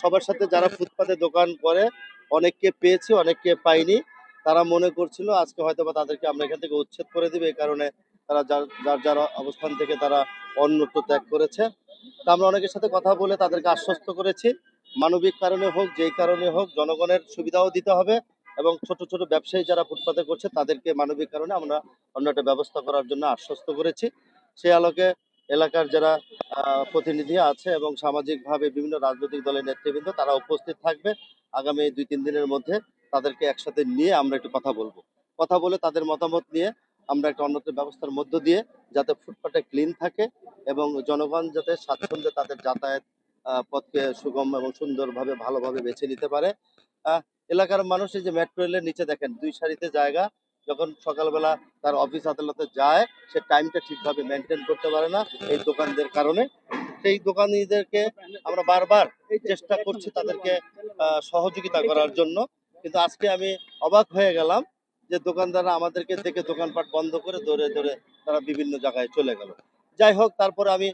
সবার সাথে যারা ফুটপাতে দোকান করে অনেককে পেয়েছি, অনেককে পাইনি। তারা মনে করছিল আজকে হয়তোবা তাদেরকে আমরা এখান থেকে উচ্ছেদ করে দিবে, এই কারণে তারা যার যার যার অবস্থান থেকে তারা অন্যত্র ত্যাগ করেছে। তা আমরা অনেকের সাথে কথা বলে তাদেরকে আশ্বস্ত করেছি, মানবিক কারণে হোক যেই কারণে হোক জনগণের সুবিধাও দিতে হবে, এবং ছোট ছোট ব্যবসায়ী যারা ফুটপাতে করছে তাদেরকে মানবিক কারণে আমরা অন্য একটা ব্যবস্থা করার জন্য আশ্বস্ত করেছি। সেই আলোকে এলাকার যারা প্রতিনিধি আছে এবং সামাজিকভাবে বিভিন্ন রাজনৈতিক দলের নেতৃবৃন্দ তারা উপস্থিত থাকবে আগামী 2-3 দিনের মধ্যে। তাদেরকে একসাথে নিয়ে আমরা একটু কথা বলবো, কথা বলে তাদের মতামত নিয়ে আমরা একটা অন্যত্র ব্যবস্থার মধ্য দিয়ে যাতে ফুটপাতে ক্লিন থাকে এবং জনগণ যাতে স্বাচ্ছন্দ্যে তাদের যাতায়াত পথকে সুগম এবং সুন্দরভাবে ভালোভাবে বেছে নিতে পারে। আহ, এলাকার মানুষ এই যে মেট্রো রেলের নিচে দেখেন 2 সারিতে জায়গা, যখন সকালবেলা তার অফিস আদালতে যায় সে টাইমটা ঠিকভাবে মেনটেন করতে পারে না এই দোকানদের কারণে। সেই দোকানিদেরকে আমরা বারবার চেষ্টা করছি তাদেরকে সহযোগিতা করার জন্য, কিন্তু আজকে আমি অবাক হয়ে গেলাম যে দোকানদাররা আমাদেরকে দেখে দোকানপাট বন্ধ করে দৌড়ে দৌড়ে তারা বিভিন্ন জায়গায় চলে গেল। যাই হোক, তারপরে আমি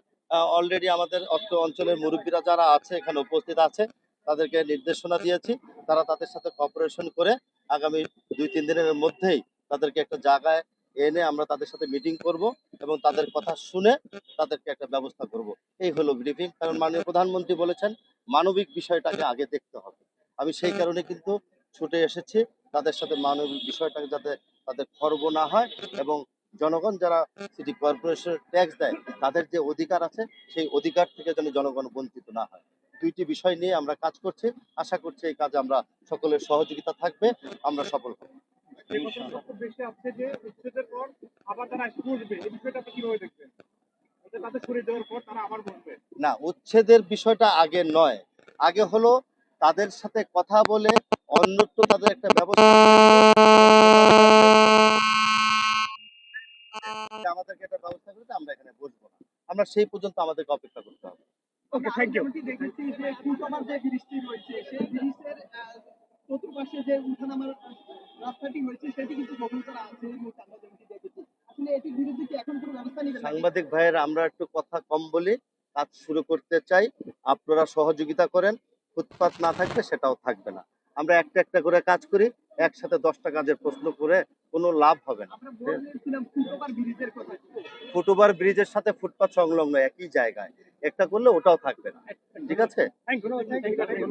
অলরেডি আমাদের অত্র অঞ্চলের মুরব্বীরা যারা আছে এখানে উপস্থিত আছে তাদেরকে নির্দেশনা দিয়েছি, তারা তাদের সাথে কঅপারেশন করে আগামী 2-3 দিনের মধ্যেই তাদেরকে একটা জায়গায় এনে আমরা তাদের সাথে মিটিং করব এবং তাদের কথা শুনে তাদেরকে একটা ব্যবস্থা করব। এই হলো ব্রিফিং, কারণ মাননীয় প্রধানমন্ত্রী বলেছেন মানবিক বিষয়টাকে আগে দেখতে হবে। আমি সেই কারণে কিন্তু ছুটে এসেছি তাদের সাথে মানবিক বিষয়টাকে যাতে তাদের খর্ব না হয়, এবং জনগণ যারা সিটি কর্পোরেশনের ট্যাক্স দেয় তাদের যে অধিকার আছে সেই অধিকার থেকে যেন জনগণ বঞ্চিত না হয়। দুইটি বিষয় নিয়ে আমরা কাজ করছি, আশা করছি এই কাজে আমরা সকলের সহযোগিতা থাকবে, আমরা সফল হব। না, উচ্ছেদের বিষয়টা আগে নয়, আগে হলো তাদের সাথে কথা বলে অন্যত্র তাদের একটা ব্যবস্থা আমাদেরকে একটা ব্যবস্থা করতে আমরা এখানে বসবো না, আমরা সেই পর্যন্ত আমাদেরকে অপেক্ষা করতে হবে। ওকে, থ্যাংক ইউ। দেখেছি যে ফুটওভার যে বৃষ্টি রয়েছে সেই ব্রিজের চতুর্পাশে যে উঠানামার রাস্তাটি হয়েছে সেটি কিন্তু দখল করা আছে দেখেছি। আসলে এটির বিরুদ্ধে কি এখন কোনো ব্যবস্থা নেবেন? সাংবাদিক ভাইয়েরা আমরা একটু কথা কম বলি, কাজ শুরু করতে চাই, আপনারা সহযোগিতা করেন, ফুটপাত না থাকবে সেটাও থাকবে না। আমরা একটা একটা করে কাজ করি, একসাথে 10টা কাজের প্রশ্ন করে কোনো লাভ হবে না। ফুটওভার ব্রিজের সাথে ফুটপাত সংলগ্ন একই জায়গায়, একটা করলে ওটাও থাকবে না। ঠিক আছে, থ্যাংক ইউ।